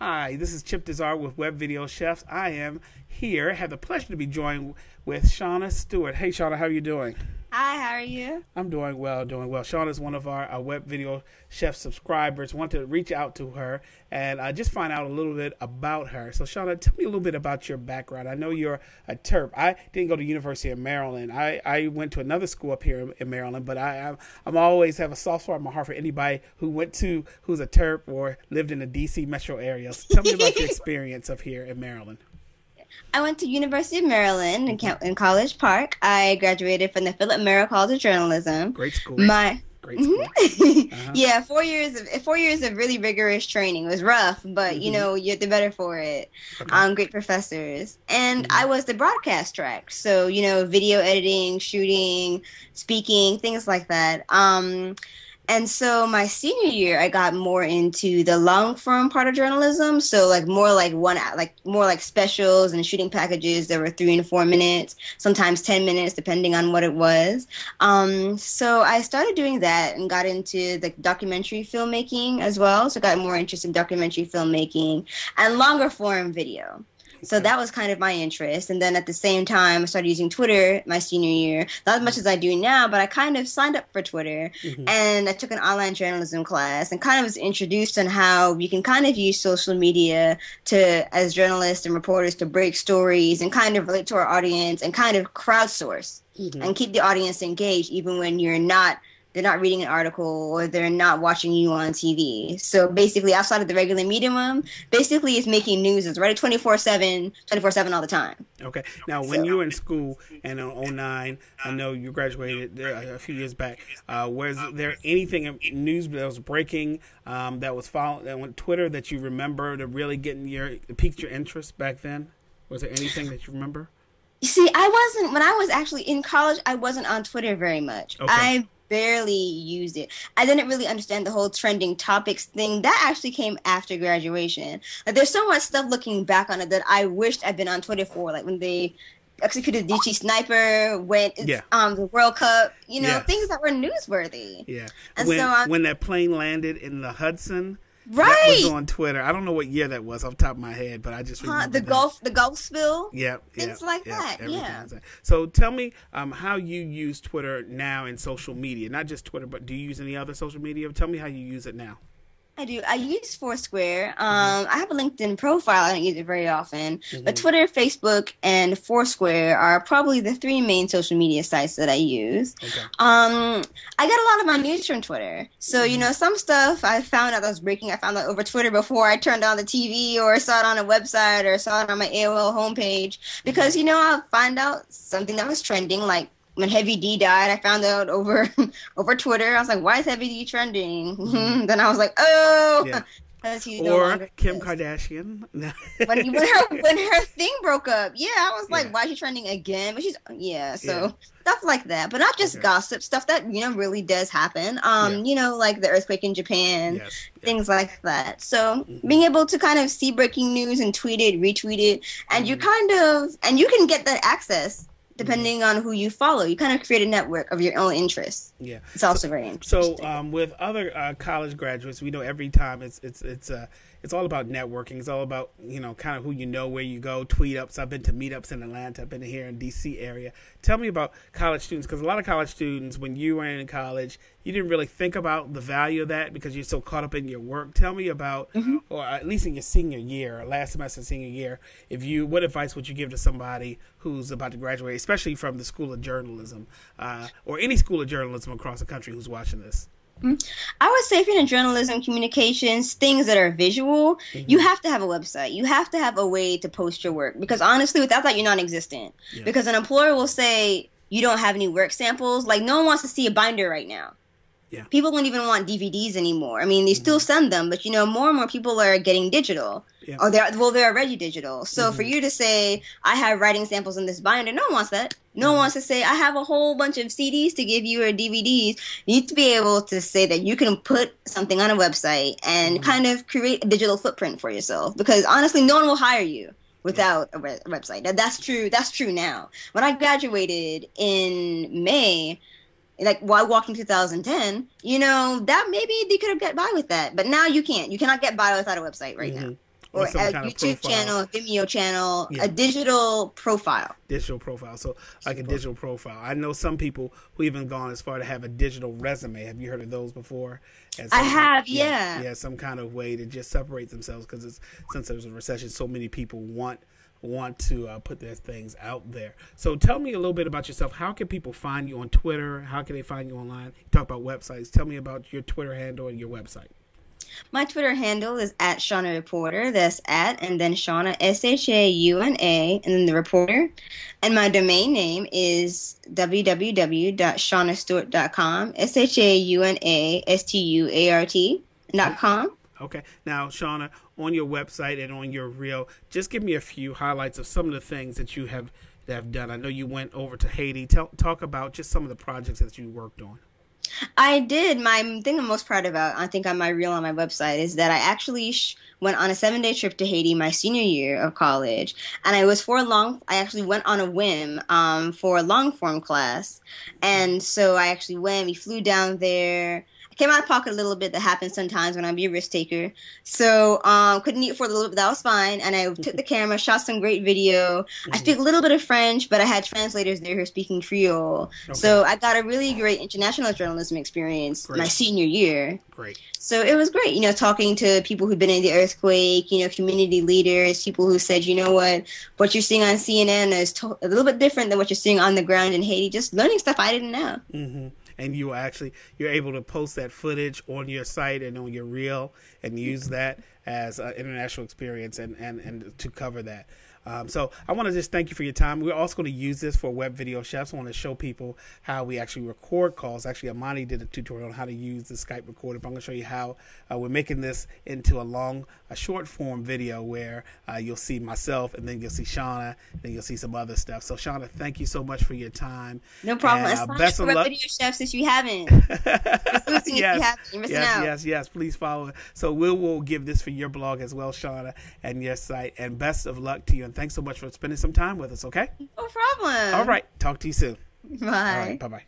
Hi, this is Chip Desart with Web Video Chefs. I am here. I have the pleasure to be joined with Shauna Stewart. Hey, Shauna, how are you doing? Hi, how are you? I'm doing well, doing well. Shauna is one of our Web Video Chef subscribers. Want to reach out to her and just find out a little bit about her. So, Shauna, tell me a little bit about your background. I know you're a Terp. I didn't go to University of Maryland. I went to another school up here in Maryland, but I'm always have a soft spot in my heart for anybody who's a Terp or lived in the D.C. metro area. So tell me about your experience up here in Maryland. I went to University of Maryland in College Park. I graduated from the Philip Merrill College of Journalism. Great school. Great school. Uh-huh. Yeah, 4 years of really rigorous training. It was rough, but you know, you're the better for it. Okay. Great professors. And I was the broadcast track. So, you know, video editing, shooting, speaking, things like that. And so my senior year, I got more into the long form part of journalism. So more like specials and shooting packages that were 3 and 4 minutes, sometimes 10 minutes, depending on what it was. So I started doing that and got into the documentary filmmaking as well. So I got more interest in documentary filmmaking and longer form video. So that was kind of my interest. And then at the same time, I started using Twitter my senior year. Not as much as I do now, but I kind of signed up for Twitter. And I took an online journalism class and kind of was introduced on how you can kind of use social media as journalists and reporters to break stories and kind of relate to our audience and kind of crowdsource and keep the audience engaged even when they're not reading an article or they're not watching you on TV. So basically, outside of the regular medium, basically it's making news. It's right 24/7 all the time. Okay. Now, when you were in school and in 2009, I know you graduated a few years back. Was there anything in news that was breaking that was following on Twitter that you remember that really piqued your interest back then? Was there anything that you remember? You see, when I was actually in college, I wasn't on Twitter very much. Okay. I barely used it. I didn't really understand the whole trending topics thing. That actually came after graduation. Like, there's so much stuff looking back on it that I wished I'd been on Twitter for. Like when they executed DG Sniper, the World Cup, things that were newsworthy. Yeah. And when that plane landed in the Hudson. Right. That was on Twitter. I don't know what year that was off the top of my head, but I just remember the Gulf spill. Things like that. Yeah. So tell me how you use Twitter now in social media. Not just Twitter, but do you use any other social media? Tell me how you use it now. I do. I use Foursquare. I have a LinkedIn profile. I don't use it very often. But Twitter, Facebook, and Foursquare are probably the 3 main social media sites that I use. Okay. I got a lot of my news from Twitter. So, some stuff I found out that was breaking, I found out over Twitter before I turned on the TV or saw it on a website or saw it on my AOL homepage. Because, I'll find out something that was trending, like when Heavy D died, I found out over Twitter. I was like, why is Heavy D trending? Then I was like, oh. Yeah. He's or Kim Kardashian. when her thing broke up. Yeah, I was like, why is she trending again? But stuff like that. But not just gossip, stuff that, really does happen. Like the earthquake in Japan, things like that. So being able to kind of see breaking news and tweet it, retweet it, and you can get that access depending on who you follow. You kind of create a network of your own interests. Yeah. It's also very interesting. So with other college graduates, we know every time it's all about networking. It's all about, kind of who you know, where you go, tweet ups. I've been to meetups in Atlanta. I've been here in D.C. area. Tell me about college students, because a lot of college students, when you were in college, you didn't really think about the value of that because you're so caught up in your work. Tell me about, or at least in your senior year, or last semester senior year, what advice would you give to somebody who's about to graduate, especially from the School of Journalism, or any School of Journalism across the country who's watching this? I would say if you're in journalism, communications, things that are visual, you have to have a website. You have to have a way to post your work. Because honestly, without that, you're non-existent. Yeah. Because an employer will say, you don't have any work samples. Like, no one wants to see a binder right now. Yeah. People don't even want DVDs anymore. I mean, they still send them, but more and more people are getting digital. Yeah. Or they're already digital. So for you to say, I have writing samples in this binder, no one wants that. No one wants to say, I have a whole bunch of CDs to give you or DVDs. You need to be able to say that you can put something on a website and kind of create a digital footprint for yourself. Because honestly, no one will hire you without a website. That's true. That's true now. When I graduated in May, like while walking 2010, that maybe they could have got by with that. But now you can't. You cannot get by without a website right now. or some a kind of YouTube profile. channel, a Vimeo channel, Yeah. a digital profile. Digital profile. So like a digital profile. I know some people who even gone as far to have a digital resume. Have you heard of those before? As I some have, yeah. yeah. Yeah, some kind of way to just separate themselves because since there's a recession, so many people want to put their things out there. So tell me a little bit about yourself. How can people find you on Twitter? How can they find you online? You talk about websites. Tell me about your Twitter handle and your website. My Twitter handle is at Shauna Reporter. That's at, and then Shauna, SHAUNA, and then the Reporter. And my domain name is www.shaunastewart.com, SHAUNASTUART.com. Okay. Now, Shauna, on your website and on your reel, just give me a few highlights of some of the things that you have done. I know you went over to Haiti. Talk about just some of the projects that you worked on. I did. My thing I'm most proud about, I think on my reel on my website, is that I actually went on a 7-day trip to Haiti my senior year of college, and I actually went on a whim for a long form class, and so I actually went. We flew down there. I came out of pocket a little bit. That happens sometimes when I'm a risk taker. So couldn't eat for a little bit, but that was fine. And I took the camera, shot some great video. I speak a little bit of French, but I had translators there who are speaking Creole. Okay. So I got a really great international journalism experience my senior year. Great. So it was great, talking to people who've been in the earthquake, community leaders, people who said, you know what you're seeing on CNN is a little bit different than what you're seeing on the ground in Haiti. Just learning stuff I didn't know. Mm-hmm. And you're able to post that footage on your site and on your reel and use that as an international experience and to cover that. So I want to just thank you for your time. We're also going to use this for Web Video Chefs. I want to show people how we actually record calls. Actually, Amani did a tutorial on how to use the Skype recorder. But I'm going to show you how we're making this into a short form video where you'll see myself and then you'll see Shauna, then you'll see some other stuff. So Shauna, thank you so much for your time. No problem. And, best of luck. Web Video Chefs if you haven't. If you haven't. You're missing out. Yes. Please follow it. So we'll give this for your blog as well, Shauna, and your site. And best of luck to you. And thanks so much for spending some time with us, okay? No problem. All right. Talk to you soon. Bye. All right. Bye-bye.